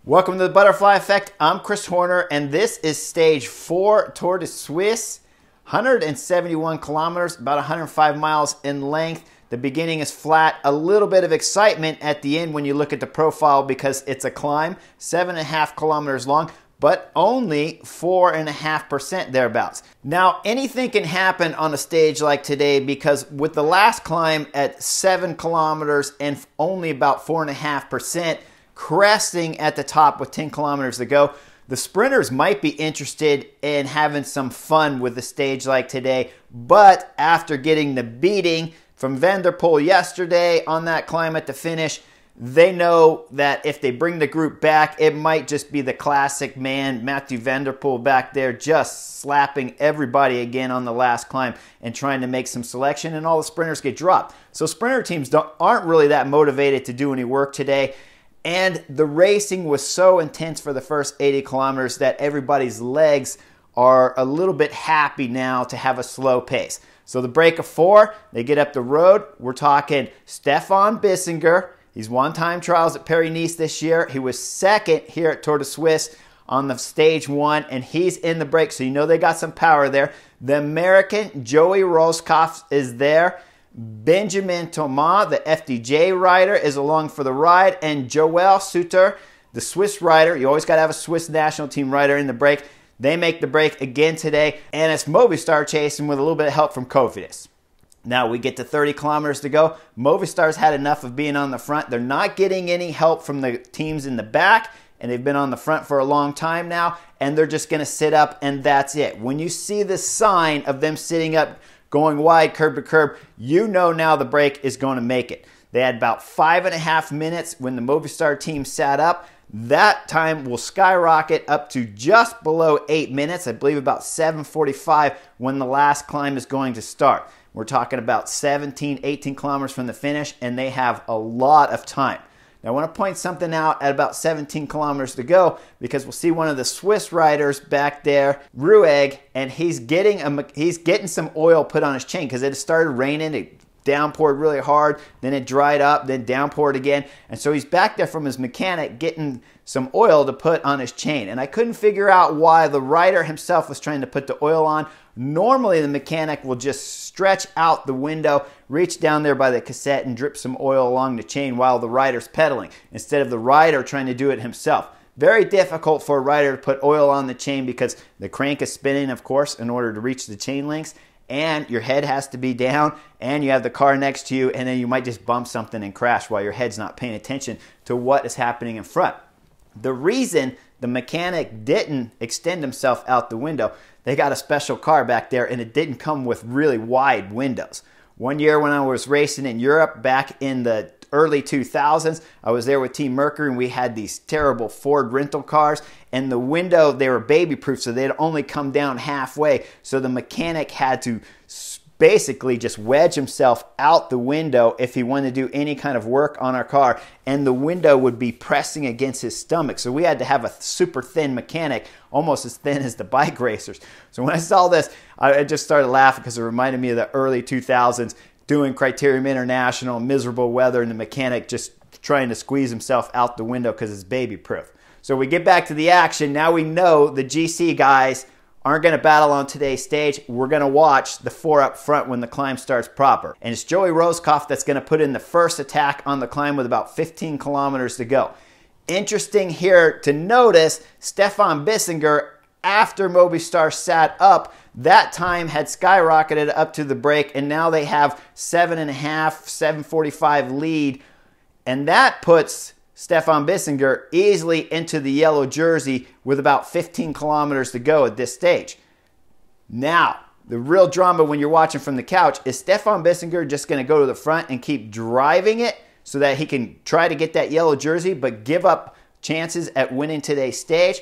Welcome to the Butterfly Effect. I'm Chris Horner, and this is stage 4 Tour de Suisse, 171 kilometers, about 105 miles in length. The beginning is flat, a little bit of excitement at the end when you look at the profile because it's a climb, 7.5 kilometers long, but only 4.5% thereabouts. Now, anything can happen on a stage like today because with the last climb at 7 kilometers and only about 4.5%, cresting at the top with 10 kilometers to go, the sprinters might be interested in having some fun with a stage like today, but after getting the beating from Van der Poel yesterday on that climb at the finish, they know that if they bring the group back, it might just be the classic man, Mathieu Van der Poel back there, just slapping everybody again on the last climb and trying to make some selection, and all the sprinters get dropped. So sprinter teams aren't really that motivated to do any work today. And the racing was so intense for the first 80 kilometers that everybody's legs are a little bit happy now to have a slow pace. So the break of 4, they get up the road. We're talking Stefan Bissinger. He's won time trials at Paris-Nice this year. He was second here at Tour de Suisse on the stage 1, and he's in the break, so you know they got some power there. The American Joey Rosskopf is there. Benjamin Thomas, the FDJ rider, is along for the ride, and Joel Suter, the Swiss rider. You always got to have a Swiss national team rider in the break. They make the break again today, and it's Movistar chasing with a little bit of help from Cofidis. Now we get to 30 kilometers to go. Movistar's had enough of being on the front. They're not getting any help from the teams in the back, and they've been on the front for a long time now, and they're just going to sit up, and that's it. When you see the sign of them sitting up, going wide, curb to curb, you know now the break is going to make it. They had about 5.5 minutes when the Movistar team sat up. That time will skyrocket up to just below 8 minutes. I believe about 7:45 when the last climb is going to start. We're talking about 17, 18 kilometers from the finish, and they have a lot of time. Now, I want to point something out at about 17 kilometers to go because we'll see one of the Swiss riders back there, Rueg, and he's getting some oil put on his chain because it started raining. It downpoured really hard, then it dried up, then downpoured again. And so he's back there from his mechanic getting some oil to put on his chain. And I couldn't figure out why the rider himself was trying to put the oil on. Normally, the mechanic will just stretch out the window, reach down there by the cassette and drip some oil along the chain while the rider's pedaling, instead of the rider trying to do it himself. Very difficult for a rider to put oil on the chain because the crank is spinning, of course, in order to reach the chain links, and your head has to be down, and you have the car next to you, and then you might just bump something and crash while your head's not paying attention to what is happening in front. The reason the mechanic didn't extend himself out the window, they got a special car back there, and it didn't come with really wide windows. One year when I was racing in Europe back in the early 2000s, I was there with Team Mercury, and we had these terrible Ford rental cars, and the window, they were baby-proof, so they'd only come down halfway, so the mechanic had to basically just wedge himself out the window if he wanted to do any kind of work on our car, and the window would be pressing against his stomach. So we had to have a super thin mechanic, almost as thin as the bike racers. So when I saw this, I just started laughing because it reminded me of the early 2000s doing Criterium International, miserable weather, and the mechanic just trying to squeeze himself out the window because it's baby proof. So we get back to the action. Now we know the GC guys aren't going to battle on today's stage. We're going to watch the 4 up front when the climb starts proper. And it's Joey Rosskopf that's going to put in the first attack on the climb with about 15 kilometers to go. Interesting here to notice, Stefan Bissinger, after Movistar sat up, that time had skyrocketed up to the break, and now they have 7.5, 7:45 lead, and that puts Stefan Bissinger easily into the yellow jersey with about 15 kilometers to go at this stage. Now, the real drama when you're watching from the couch is Stefan Bissinger just going to go to the front and keep driving it so that he can try to get that yellow jersey but give up chances at winning today's stage?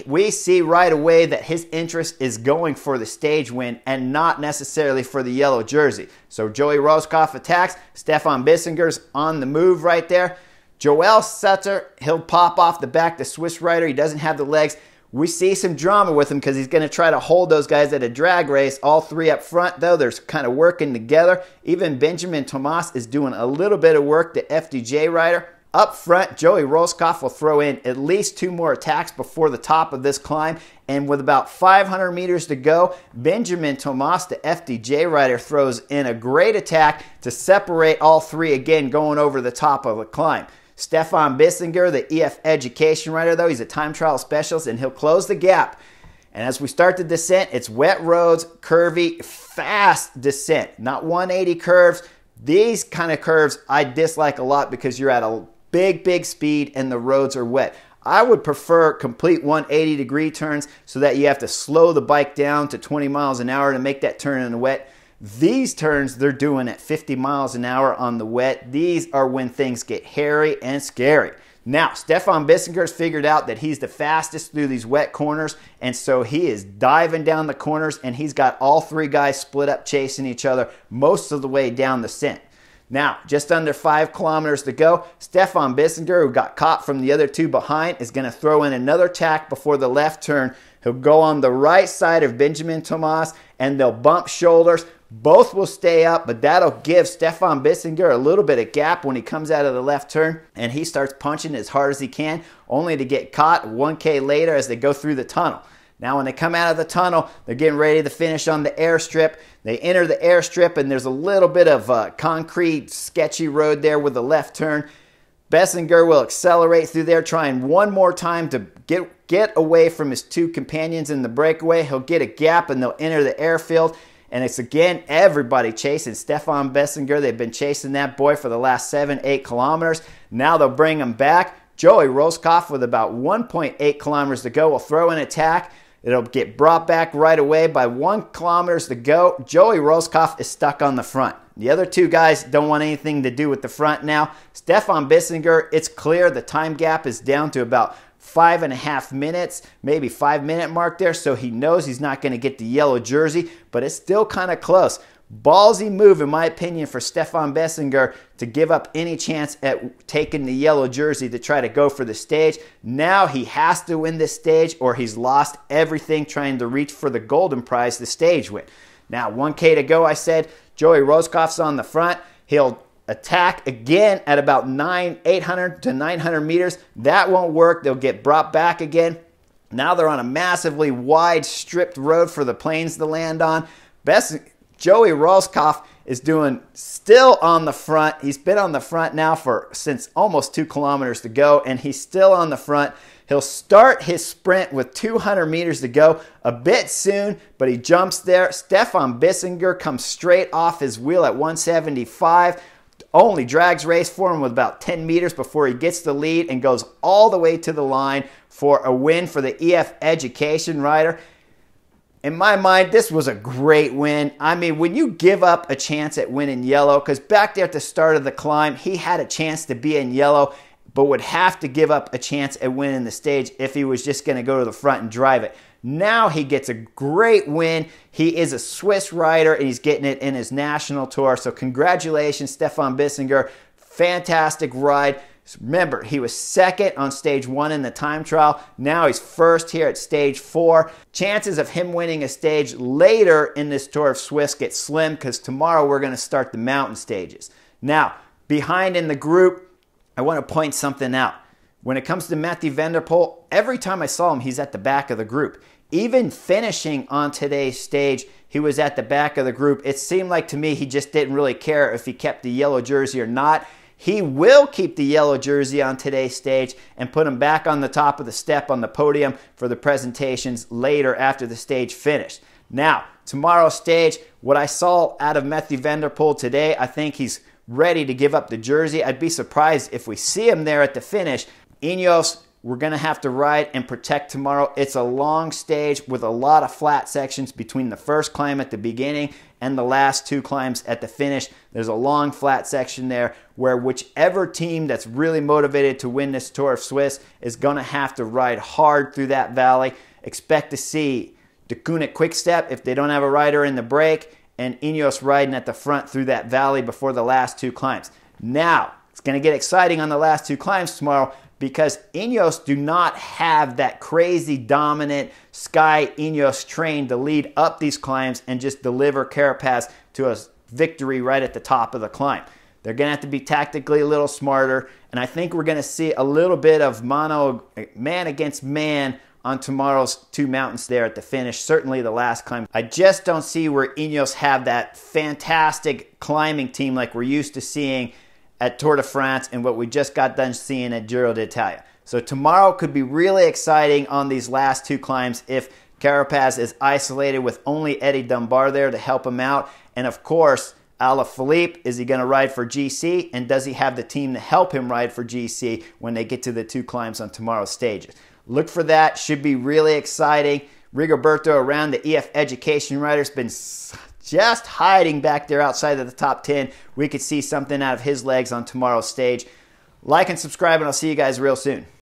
We see right away that his interest is going for the stage win and not necessarily for the yellow jersey. So Joey Rosskopf attacks. Stefan Bissinger's on the move right there. Joel Suter, he'll pop off the back, the Swiss rider. He doesn't have the legs. We see some drama with him because he's going to try to hold those guys at a drag race. All 3 up front, though, they're kind of working together. Even Benjamin Thomas is doing a little bit of work, the FDJ rider. Up front, Joey Roscoff will throw in at least 2 more attacks before the top of this climb. And with about 500 meters to go, Benjamin Thomas, the FDJ rider, throws in a great attack to separate all 3 again going over the top of the climb. Stefan Bissinger, the EF Education rider, though, he's a time trial specialist, and he'll close the gap. And as we start the descent, it's wet roads, curvy, fast descent. Not 180 curves. These kind of curves I dislike a lot because you're at a big speed and the roads are wet. I would prefer complete 180-degree turns so that you have to slow the bike down to 20 miles an hour to make that turn in the wet. These turns they're doing at 50 miles an hour on the wet. These are when things get hairy and scary. Now, Stefan Bissinger's figured out that he's the fastest through these wet corners, and so he is diving down the corners, and he's got all 3 guys split up chasing each other most of the way down the descent. Now, just under 5 kilometers to go, Stefan Bissinger, who got caught from the other 2 behind, is going to throw in another tack before the left turn. He'll go on the right side of Benjamin Thomas, and they'll bump shoulders. Both will stay up, but that'll give Stefan Bissinger a little bit of gap when he comes out of the left turn, and he starts punching as hard as he can, only to get caught 1K later as they go through the tunnel. Now, when they come out of the tunnel, they're getting ready to finish on the airstrip. They enter the airstrip, and there's a little bit of concrete, sketchy road there with a left turn. Bissinger will accelerate through there, trying one more time to get away from his 2 companions in the breakaway. He'll get a gap, and they'll enter the airfield. And it's, again, everybody chasing Stefan Bissinger. They've been chasing that boy for the last 7-8 kilometers. Now they'll bring him back. Joey Roscoff, with about 1.8 kilometers to go, will throw an attack. It'll get brought back right away by 1 kilometer to go. Joey Roscoff is stuck on the front. The other 2 guys don't want anything to do with the front now. Stefan Bissinger, it's clear the time gap is down to about 5.5 minutes, maybe 5-minute mark there, so he knows he's not going to get the yellow jersey, but it's still kind of close. Ballsy move, in my opinion, for Stefan Bissinger to give up any chance at taking the yellow jersey to try to go for the stage. Now he has to win this stage or he's lost everything trying to reach for the golden prize, the stage win. Now, 1K to go, I said. Joey Roscoff's on the front. He'll attack again at about 800 to 900 meters. That won't work. They'll get brought back again. Now they're on a massively wide stripped road for the planes to land on. Joey Roscoff is still on the front. He's been on the front now since almost 2 kilometers to go, and he's still on the front. He'll start his sprint with 200 meters to go, a bit soon, but he jumps there. Stefan Bissinger comes straight off his wheel at 175. Only drags race for him with about 10 meters before he gets the lead and goes all the way to the line for a win for the EF Education rider. In my mind, this was a great win. I mean, when you give up a chance at winning yellow, because back there at the start of the climb, he had a chance to be in yellow, but would have to give up a chance at winning the stage if he was just going to go to the front and drive it. Now he gets a great win. He is a Swiss rider, and he's getting it in his national tour. So congratulations, Stefan Bissinger. Fantastic ride. Remember, he was 2nd on stage 1 in the time trial. Now he's 1st here at stage 4. Chances of him winning a stage later in this Tour of Suisse get slim because tomorrow we're going to start the mountain stages. Now, behind in the group, I want to point something out. When it comes to Mathieu van der Poel, every time I saw him, he's at the back of the group. Even finishing on today's stage, he was at the back of the group. It seemed like to me he just didn't really care if he kept the yellow jersey or not. He will keep the yellow jersey on today's stage and put him back on the top of the step on the podium for the presentations later after the stage finished. Now, tomorrow's stage, what I saw out of Mathieu van der Poel today, I think he's ready to give up the jersey. I'd be surprised if we see him there at the finish. Ineos, we're going to have to ride and protect tomorrow. It's a long stage with a lot of flat sections between the first climb at the beginning and the last 2 climbs at the finish. There's a long flat section there where whichever team that's really motivated to win this Tour of Suisse is going to have to ride hard through that valley. Expect to see Deceuninck Quickstep if they don't have a rider in the break, and Ineos riding at the front through that valley before the last 2 climbs. Now, it's going to get exciting on the last 2 climbs tomorrow because Ineos do not have that crazy dominant Sky Ineos train to lead up these climbs and just deliver Carapaz to a victory right at the top of the climb. They're going to have to be tactically a little smarter, and I think we're going to see a little bit of man against man on tomorrow's two mountains there at the finish, certainly the last climb. I just don't see where Ineos have that fantastic climbing team like we're used to seeing at Tour de France and what we just got done seeing at Giro d'Italia. So tomorrow could be really exciting on these last two climbs if Carapaz is isolated with only Eddie Dunbar there to help him out. And of course, Alaphilippe, is he going to ride for GC? And does he have the team to help him ride for GC when they get to the two climbs on tomorrow's stages? Look for that. Should be really exciting. Rigoberto around the EF Education Rider's been just hiding back there outside of the top 10. We could see something out of his legs on tomorrow's stage. Like and subscribe, and I'll see you guys real soon.